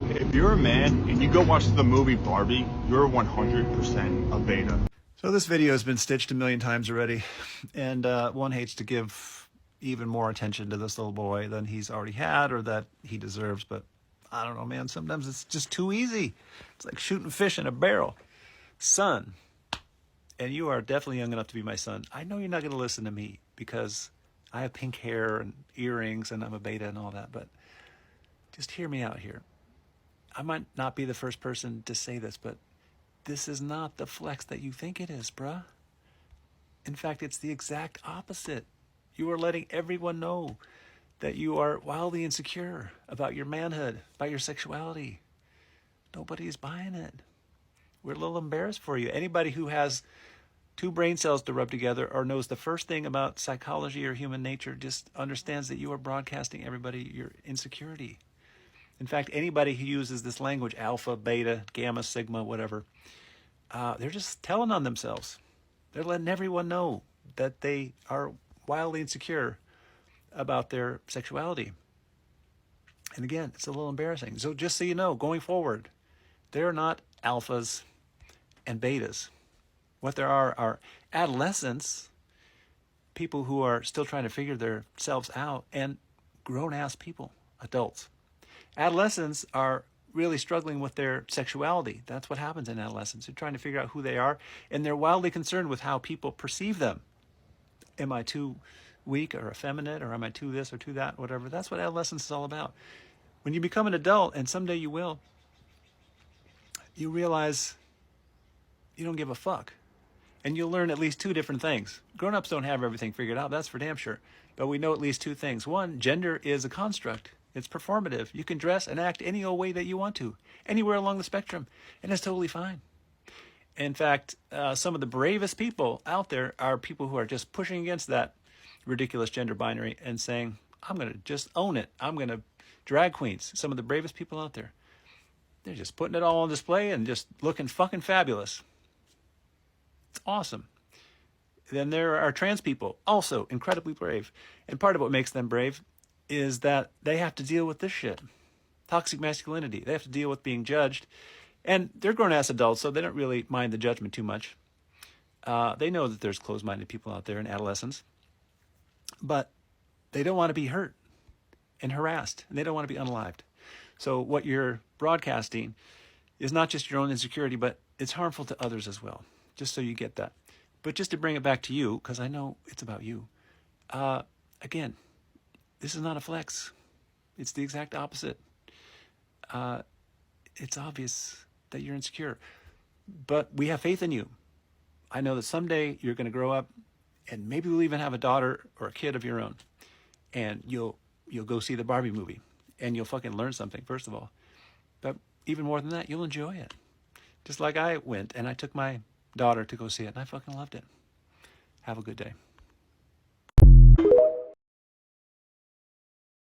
If you're a man and you go watch the movie Barbie, you're 100% a beta. So this video has been stitched a million times already, and one hates to give even more attention to this little boy than he's already had or that he deserves, but I don't know, man. Sometimes it's just too easy. It's like shooting fish in a barrel. Son, and you are definitely young enough to be my son. I know you're not going to listen to me because I have pink hair and earrings and I'm a beta and all that, but just hear me out here. I might not be the first person to say this, but this is not the flex that you think it is, bruh. In fact, it's the exact opposite. You are letting everyone know that you are wildly insecure about your manhood, about your sexuality. Nobody's buying it. We're a little embarrassed for you. Anybody who has two brain cells to rub together or knows the first thing about psychology or human nature just understands that you are broadcasting everybody your insecurity. In fact, anybody who uses this language, alpha, beta, gamma, sigma, whatever, they're just telling on themselves. They're letting everyone know that they are wildly insecure about their sexuality. And again, it's a little embarrassing. So just so you know, going forward, they're not alphas and betas. What there are adolescents, people who are still trying to figure themselves out, and grown-ass people, adults. Adolescents are really struggling with their sexuality. That's what happens in adolescence. They're trying to figure out who they are, and they're wildly concerned with how people perceive them. Am I too weak or effeminate, or am I too this or too that, whatever? That's what adolescence is all about. When you become an adult, and someday you will, you realize you don't give a fuck. And you'll learn at least two different things. Grown-ups don't have everything figured out, that's for damn sure. But we know at least two things. One, gender is a construct. It's performative. You can dress and act any old way that you want to, anywhere along the spectrum, and it's totally fine. In fact, some of the bravest people out there are people who are just pushing against that ridiculous gender binary and saying, I'm going to just own it. I'm going to drag queens. Some of the bravest people out there. They're just putting it all on display and just looking fucking fabulous. It's awesome. Then there are trans people, also incredibly brave. And part of what makes them brave is that they have to deal with this shit. Toxic masculinity. They have to deal with being judged. And they're grown-ass adults, so they don't really mind the judgment too much. They know that there's closed-minded people out there in adolescence. But they don't want to be hurt and harassed. And they don't want to be unalived. So what you're broadcasting is not just your own insecurity, but it's harmful to others as well. Just so you get that. But just to bring it back to you, because I know it's about you. Again, this is not a flex. It's the exact opposite. It's obvious that you're insecure. But we have faith in you. I know that someday you're going to grow up and maybe we'll even have a daughter or a kid of your own. And you'll go see the Barbie movie. And you'll fucking learn something, first of all. But even more than that, you'll enjoy it. Just like I went and I took my daughter to go see it and I fucking loved it. Have a good day.